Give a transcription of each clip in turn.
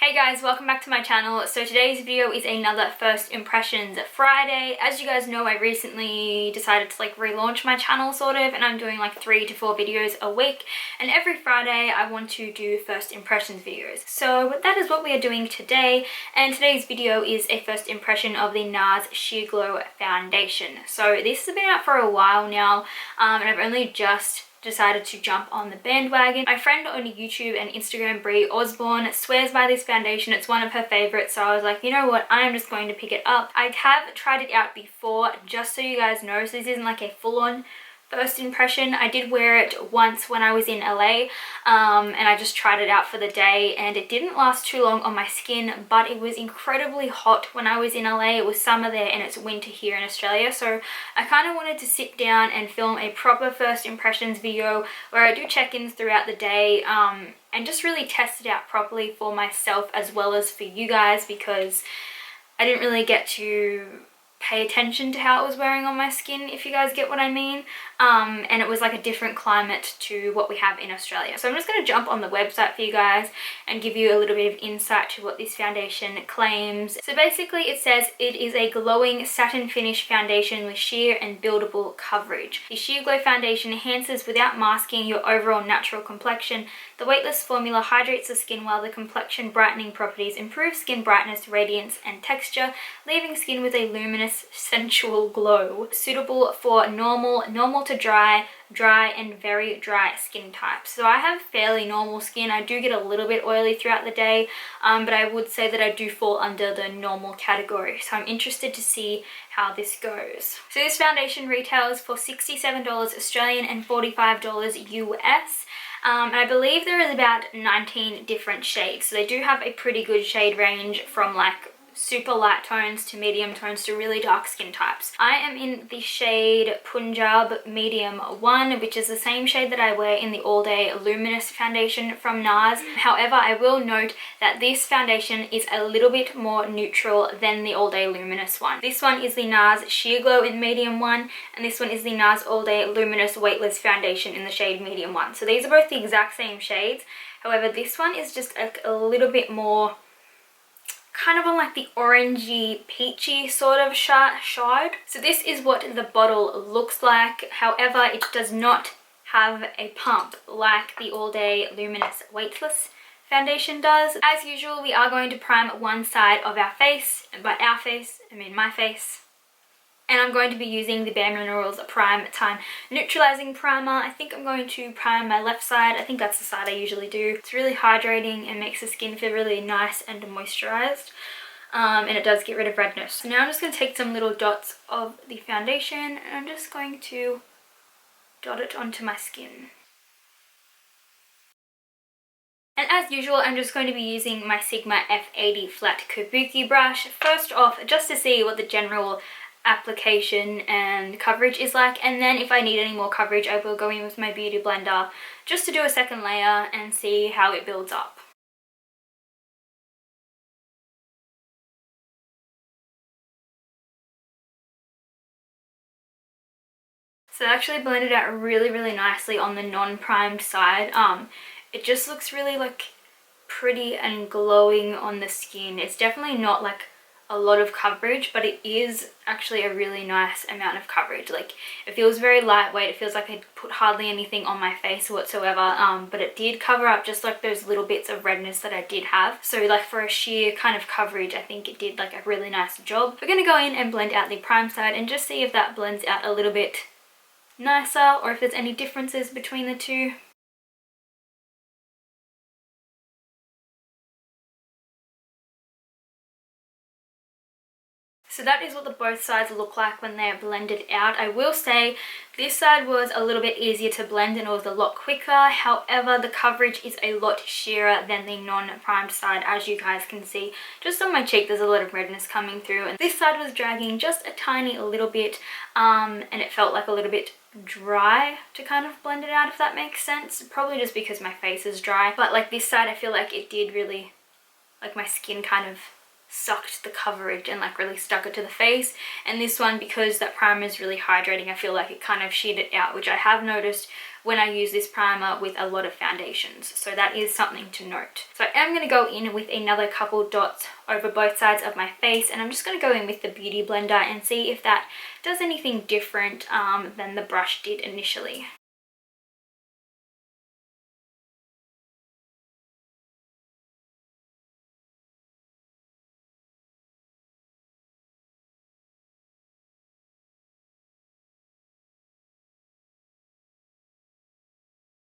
Hey guys, welcome back to my channel. So today's video is another first impressions Friday. As you guys know, I recently decided to relaunch my channel sort of, and I'm doing 3 to 4 videos a week, and every Friday I want to do first impressions videos. So that is what we are doing today, and today's video is a first impression of the Nars Sheer Glow foundation. So this has been out for a while now, and I've only just decided to jump on the bandwagon. My friend on YouTube and Instagram, Brie Osborne, swears by this foundation. It's one of her favorites, so I was like, you know what, I'm just going to pick it up. I have tried it out before, just so you guys know, so this isn't like a full-on first impression. I did wear it once when I was in LA, and I just tried it out for the day, and it didn't last too long on my skin, but it was incredibly hot when I was in LA. It was summer there and it's winter here in Australia, so I kind of wanted to sit down and film a proper first impressions video where I do check-ins throughout the day, and just really test it out properly for myself as well as for you guys, because I didn't really get to pay attention to how it was wearing on my skin, if you guys get what I mean. And it was like a different climate to what we have in Australia. So I'm just going to jump on the website for you guys and give you a little bit of insight to what this foundation claims. So basically it says it is a glowing satin finish foundation with sheer and buildable coverage. The Sheer Glow foundation enhances without masking your overall natural complexion. The weightless formula hydrates the skin, while the complexion brightening properties improve skin brightness, radiance and texture, leaving skin with a luminous, sensual glow, suitable for normal to dry and very dry skin types. So I have fairly normal skin. I do get a little bit oily throughout the day, but I would say that I do fall under the normal category. So I'm interested to see how this goes. So this foundation retails for $67 Australian and $45 US. And I believe there is about 19 different shades. So they do have a pretty good shade range from super light tones to medium tones to really dark skin types. I am in the shade Punjab Medium 1, which is the same shade that I wear in the All Day Luminous foundation from Nars. However, I will note that this foundation is a little bit more neutral than the All Day Luminous one. This one is the Nars Sheer Glow in Medium 1, and this one is the Nars All Day Luminous Weightless foundation in the shade Medium 1. So these are both the exact same shades. However, this one is just a little bit more kind of on the orangey peachy sort of shade. So this is what the bottle looks like. However, it does not have a pump like the All Day Luminous Weightless foundation does. As usual, we are going to prime one side of our face, and by our face I mean my face. And I'm going to be using the Bare Minerals Prime Time Neutralizing Primer. I think I'm going to prime my left side. I think that's the side I usually do. It's really hydrating and makes the skin feel really nice and moisturized. And it does get rid of redness. So now I'm just going to take some little dots of the foundation, and I'm just going to dot it onto my skin. And as usual, I'm just going to be using my Sigma F80 flat kabuki brush. First off, just to see what the general application and coverage is like, and then if I need any more coverage I will go in with my beauty blender just to do a second layer and see how it builds up. So it actually blended out really nicely on the non-primed side. It just looks really pretty and glowing on the skin. It's definitely not a lot of coverage, but it is actually a really nice amount of coverage. It feels very lightweight. It feels like I put hardly anything on my face whatsoever, but it did cover up just those little bits of redness that I did have. So for a sheer kind of coverage, I think it did a really nice job. We're going to go in and blend out the prime side and just see if that blends out a little bit nicer, or if there's any differences between the two. So that is what the both sides look like when they're blended out. I will say this side was a little bit easier to blend and it was a lot quicker. However, the coverage is a lot sheerer than the non-primed side, as you guys can see. Just on my cheek there's a lot of redness coming through, and this side was dragging just a tiny little bit, and it felt a little bit dry to kind of blend it out, if that makes sense. Probably just because my face is dry, but this side I feel it did really, my skin kind of sucked the coverage and like really stuck it to the face. And this one, because that primer is really hydrating, I feel like it kind of sheared it out, which I have noticed when I use this primer with a lot of foundations. So that is something to note. So I am going to go in with another couple dots over both sides of my face, and I'm just going to go in with the Beauty Blender and see if that does anything different than the brush did initially.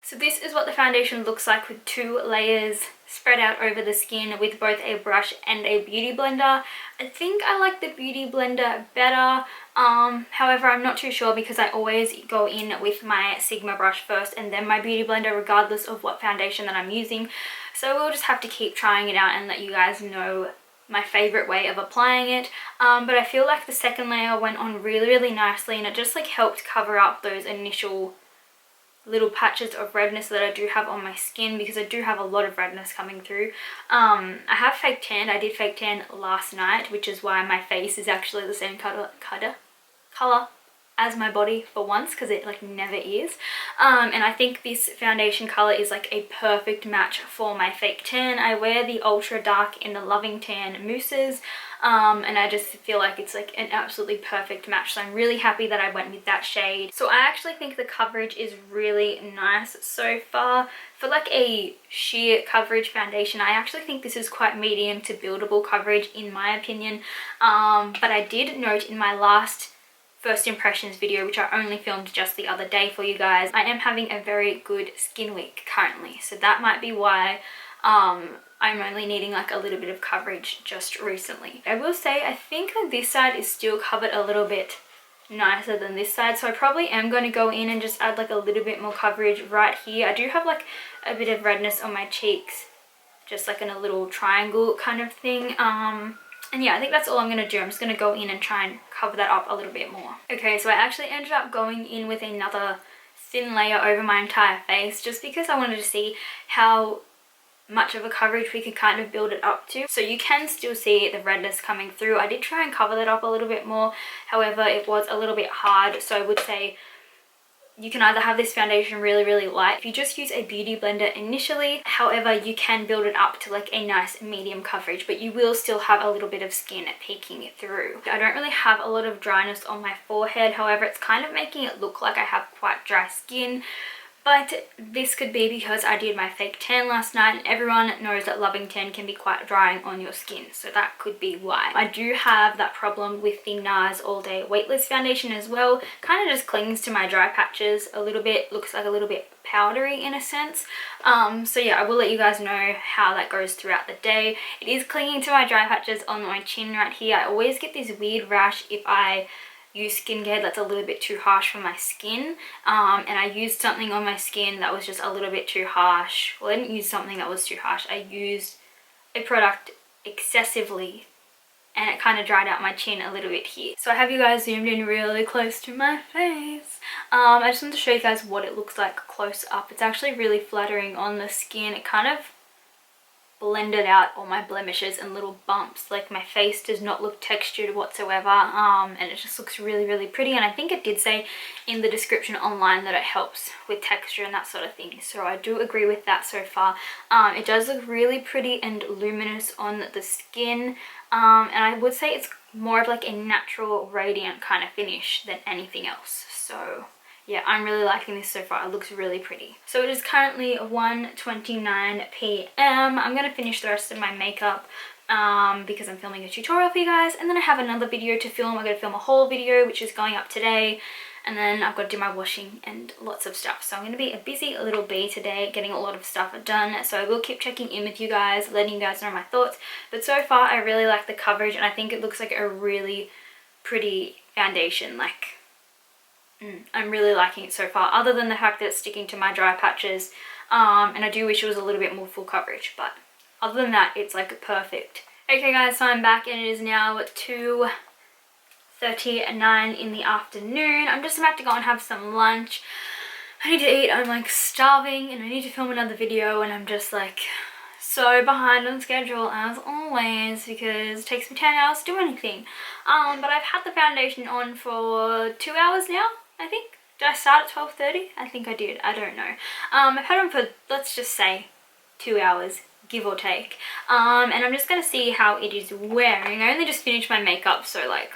So this is what the foundation looks like with 2 layers spread out over the skin with both a brush and a Beauty Blender. I think I like the Beauty Blender better. However, I'm not too sure because I always go in with my Sigma brush first and then my Beauty Blender regardless of what foundation that I'm using. So we'll just have to keep trying it out and let you guys know my favorite way of applying it. But I feel like the second layer went on really nicely, and it just like helped cover up those initial little patches of redness that I do have on my skin, because I do have a lot of redness coming through. I have fake tan. I did fake tan last night, which is why my face is actually the same color as my body for once, because it like never is. And I think this foundation color is like a perfect match for my fake tan. I wear the ultra dark in the Loving Tan mousses, and I just feel like it's like an absolutely perfect match. So I'm really happy that I went with that shade. So I actually think the coverage is really nice so far. For like a sheer coverage foundation, I actually think this is quite medium to buildable coverage in my opinion. But I did note in my last first impressions video, which I only filmed just the other day for you guys, I am having a very good skin week currently. So that might be why I'm only needing like a little bit of coverage just recently. I will say I think that this side is still covered a little bit nicer than this side, so I probably am going to go in and just add like a little bit more coverage right here. I do have like a bit of redness on my cheeks, just like in a little triangle kind of thing. And yeah, I think that's all I'm going to do. I'm just going to go in and try and cover that up a little bit more. Okay, so I actually ended up going in with another thin layer over my entire face, just because I wanted to see how much of a coverage we could kind of build it up to. So you can still see the redness coming through. I did try and cover that up a little bit more, however it was a little bit hard. So I would say you can either have this foundation really light if you just use a Beauty Blender initially. However, you can build it up to like a nice medium coverage, but you will still have a little bit of skin peeking through. I don't really have a lot of dryness on my forehead, however it's kind of making it look like I have quite dry skin. But this could be because I did my fake tan last night, and everyone knows that Loving Tan can be quite drying on your skin, so that could be why. I do have that problem with the Nars All Day Weightless Foundation as well. Kind of just clings to my dry patches a little bit, looks like a little bit powdery in a sense. So yeah, I will let you guys know how that goes throughout the day. It is clinging to my dry patches on my chin right here. I always get this weird rash if I use skincare that's a little bit too harsh for my skin, and I used something on my skin that was just a little bit too harsh. Well, I didn't use something that was too harsh. I used a product excessively and it kind of dried out my chin a little bit here. So I have you guys zoomed in really close to my face. I just want to show you guys what it looks like close up. It's actually really flattering on the skin. It kind of blended out all my blemishes and little bumps. Like my face does not look textured whatsoever, and it just looks really pretty. And I think it did say in the description online that it helps with texture and that sort of thing, so I do agree with that so far. It does look really pretty and luminous on the skin, and I would say it's more of like a natural radiant kind of finish than anything else. So yeah, I'm really liking this so far. It looks really pretty. So it is currently 1:29 p.m. I'm going to finish the rest of my makeup because I'm filming a tutorial for you guys, and then I have another video to film. I'm going to film a haul video which is going up today, and then I've got to do my washing and lots of stuff. So I'm going to be a busy little bee today, getting a lot of stuff done. So I will keep checking in with you guys, letting you guys know my thoughts. But so far I really like the coverage, and I think it looks like a really pretty foundation. Like I'm really liking it so far, other than the fact that it's sticking to my dry patches, and I do wish it was a little bit more full coverage, but other than that it's like perfect. Okay guys, so I'm back and it is now 2:39 in the afternoon. I'm just about to go and have some lunch. I need to eat. I'm like starving, and I need to film another video, and I'm just like so behind on schedule as always because it takes me 10 hours to do anything. But I've had the foundation on for 2 hours now, I think. Did I start at 12:30? I think I did. I don't know. I've had them for, let's just say, 2 hours, give or take. And I'm just going to see how it is wearing. I only just finished my makeup, so like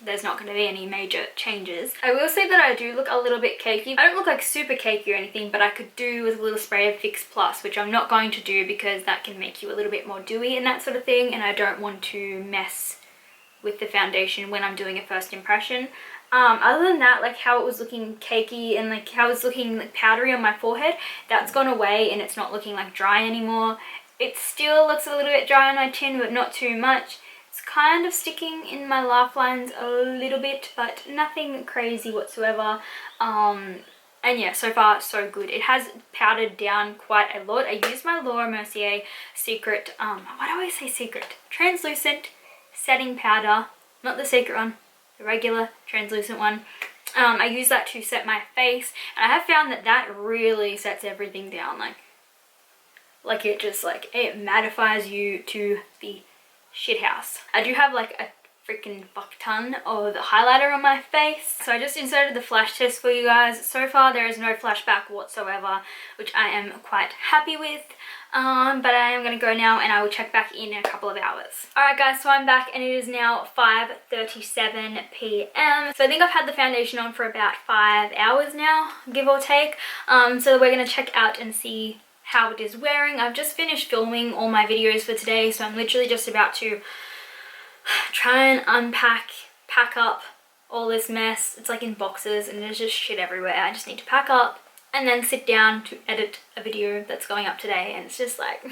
there's not going to be any major changes. I will say that I do look a little bit cakey. I don't look like super cakey or anything, but I could do with a little spray of Fix Plus, which I'm not going to do because that can make you a little bit more dewy and that sort of thing, and I don't want to mess with the foundation when I'm doing a first impression. Other than that, like how it was looking cakey and like how it was looking like powdery on my forehead, that's gone away and it's not looking like dry anymore. It still looks a little bit dry on my chin, but not too much. It's kind of sticking in my laugh lines a little bit, but nothing crazy whatsoever. And yeah, so far so good. It has powdered down quite a lot. I used my Laura Mercier Secret, why do I say secret? Translucent setting powder, not the secret one, the regular translucent one. I use that to set my face, and I have found that that really sets everything down. Like it just like, it mattifies you to the shit house. I do have like a freaking fuck ton of highlighter on my face, so I just inserted the flash test for you guys. So far there is no flashback whatsoever, which I am quite happy with. But I am going to go now and I will check back in a couple of hours. Alright guys, so I'm back and it is now 5:37 p.m. So I think I've had the foundation on for about 5 hours now, give or take. So we're going to check out and see how it is wearing. I've just finished filming all my videos for today, so I'm literally just about to try and unpack, pack up all this mess. It's like in boxes and there's just shit everywhere. I just need to pack up and then sit down to edit a video that's going up today, and it's just like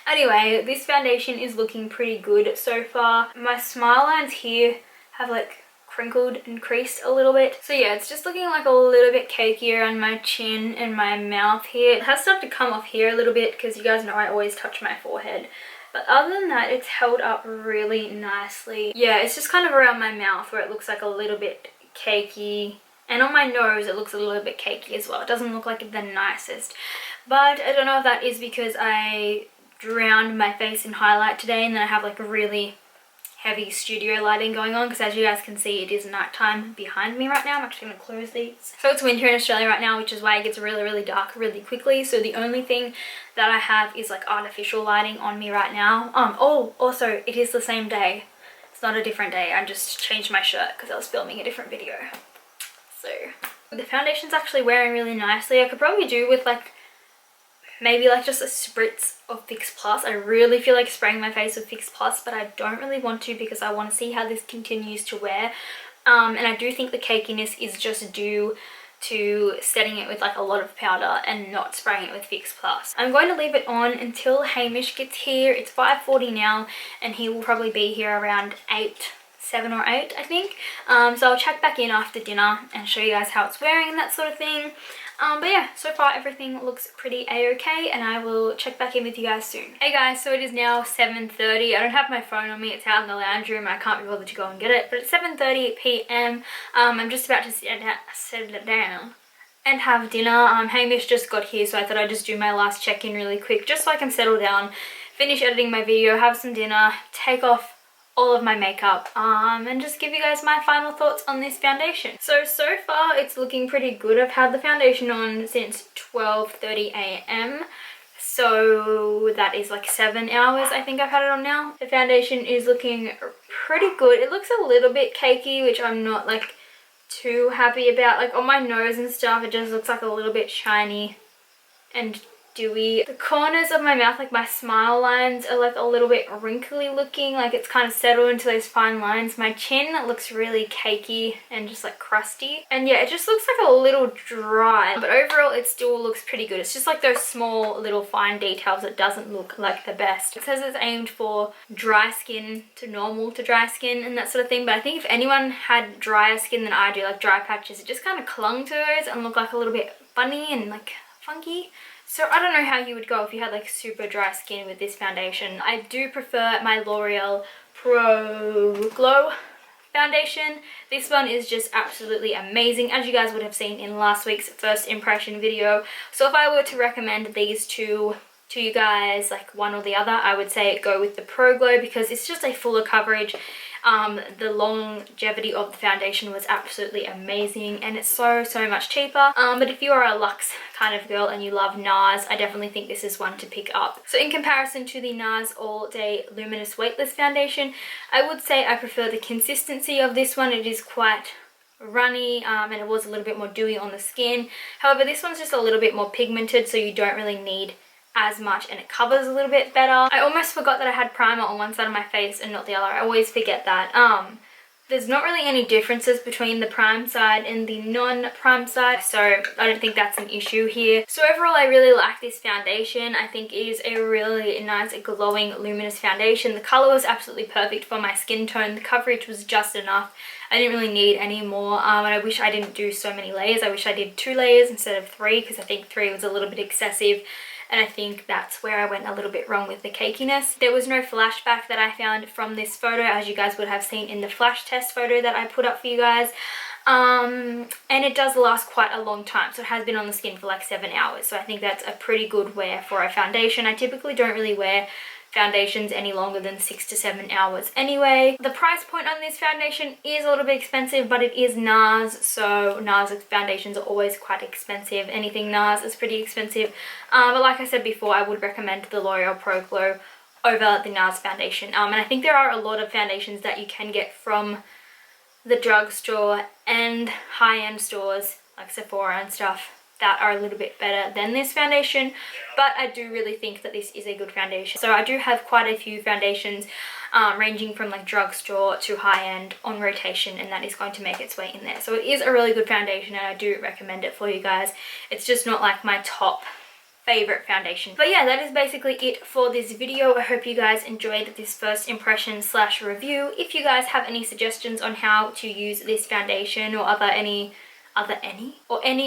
anyway, this foundation is looking pretty good so far. My smile lines here have like crinkled and creased a little bit, so yeah, it's just looking like a little bit cakier on my chin and my mouth here. It has started to come off here a little bit because you guys know I always touch my forehead, but other than that it's held up really nicely. Yeah, it's just kind of around my mouth where it looks like a little bit cakey, and on my nose it looks a little bit cakey as well. It doesn't look like the nicest, but I don't know if that is because I drowned my face in highlight today and then I have like a really heavy studio lighting going on, because as you guys can see it is nighttime behind me right now. I'm actually going to close these. So it's winter in Australia right now, which is why it gets really dark really quickly, so the only thing that I have is like artificial lighting on me right now. Oh, also it is the same day. It's not a different day. I just changed my shirt because I was filming a different video. So the foundation's actually wearing really nicely. I could probably do with like maybe like just a spritz of Fix Plus. I really feel like spraying my face with Fix Plus, but I don't really want to because I want to see how this continues to wear. And I do think the cakiness is just due to setting it with like a lot of powder and not spraying it with Fix Plus. I'm going to leave it on until Hamish gets here. It's 5:40 now and he will probably be here around 7 or 8 I think. So I'll check back in after dinner and show you guys how it's wearing and that sort of thing. But yeah, so far everything looks pretty a-okay, and I will check back in with you guys soon. Hey guys, so it is now 7:30. I don't have my phone on me, it's out in the lounge room. I can't be bothered to go and get it, but it's 7:30 p.m. I'm just about to sit down and have dinner. Hamish just got here, so I thought I'd just do my last check-in really quick just so I can settle down, finish editing my video, have some dinner, take off all of my makeup, and just give you guys my final thoughts on this foundation. So far it's looking pretty good. I've had the foundation on since 12:30 a.m. so that is like 7 hours I think I've had it on now. The foundation is looking pretty good. It looks a little bit cakey, which I'm not like too happy about. Like on my nose and stuff it just looks like a little bit shiny and dewy. The corners of my mouth, like my smile lines, are like a little bit wrinkly looking, like it's kind of settled into those fine lines. My chin looks really cakey and just like crusty, and yeah, it just looks like a little dry, but overall it still looks pretty good. It's just like those small little fine details that doesn't look like the best. It says it's aimed for dry skin to normal to dry skin and that sort of thing, but I think if anyone had drier skin than I do, like dry patches, it just kind of clung to those and looked like a little bit funny and like funky. So I don't know how you would go if you had like super dry skin with this foundation. I do prefer my L'Oreal Pro Glow foundation. This one is just absolutely amazing, as you guys would have seen in last week's first impression video. So if I were to recommend these two to you guys, like one or the other, I would say go with the Pro Glow because it's just a fuller coverage. The longevity of the foundation was absolutely amazing, and it's so much cheaper. But if you are a luxe kind of girl and you love Nars, I definitely think this is one to pick up. So in comparison to the Nars All Day Luminous Weightless Foundation, I would say I prefer the consistency of this one. It is quite runny, and it was a little bit more dewy on the skin. However, this one's just a little bit more pigmented, so you don't really need as much, and it covers a little bit better. I almost forgot that I had primer on one side of my face and not the other. I always forget that. There's not really any differences between the prime side and the non-prime side, so I don't think that's an issue here. So overall, I really like this foundation. I think it is a really nice glowing luminous foundation. The color was absolutely perfect for my skin tone. The coverage was just enough. I didn't really need any more, and I wish I didn't do so many layers. I wish I did 2 layers instead of 3 because I think 3 was a little bit excessive. And I think that's where I went a little bit wrong with the cakiness. There was no flashback that I found from this photo, as you guys would have seen in the flash test photo that I put up for you guys. And it does last quite a long time, so it has been on the skin for like 7 hours. So I think that's a pretty good wear for a foundation. I typically don't really wear foundations any longer than 6 to 7 hours anyway. The price point on this foundation is a little bit expensive, but it is Nars, so Nars foundations are always quite expensive. Anything Nars is pretty expensive, but like I said before, I would recommend the L'Oreal Pro Glow over the Nars foundation. And I think there are a lot of foundations that you can get from the drugstore and high-end stores like Sephora and stuff that are a little bit better than this foundation, but I do really think that this is a good foundation. So I do have quite a few foundations ranging from like drugstore to high-end on rotation, and that is going to make its way in there. So it is a really good foundation, and I do recommend it for you guys. It's just not like my top favorite foundation. But yeah, that is basically it for this video. I hope you guys enjoyed this first impression / review. If you guys have any suggestions on how to use this foundation or any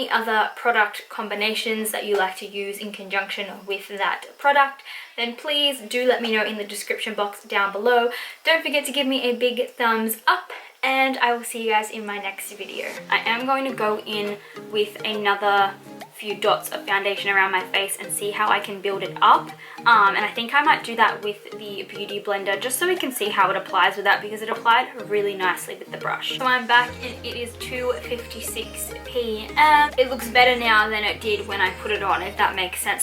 other product combinations that you like to use in conjunction with that product, then please do let me know in the description box down below. Don't forget to give me a big thumbs up, and I will see you guys in my next video. I am going to go in with another few dots of foundation around my face and see how I can build it up, and I think I might do that with the Beauty Blender just so we can see how it applies with that, because it applied really nicely with the brush. So I'm back and it is 2:56 p.m. It looks better now than it did when I put it on, if that makes sense.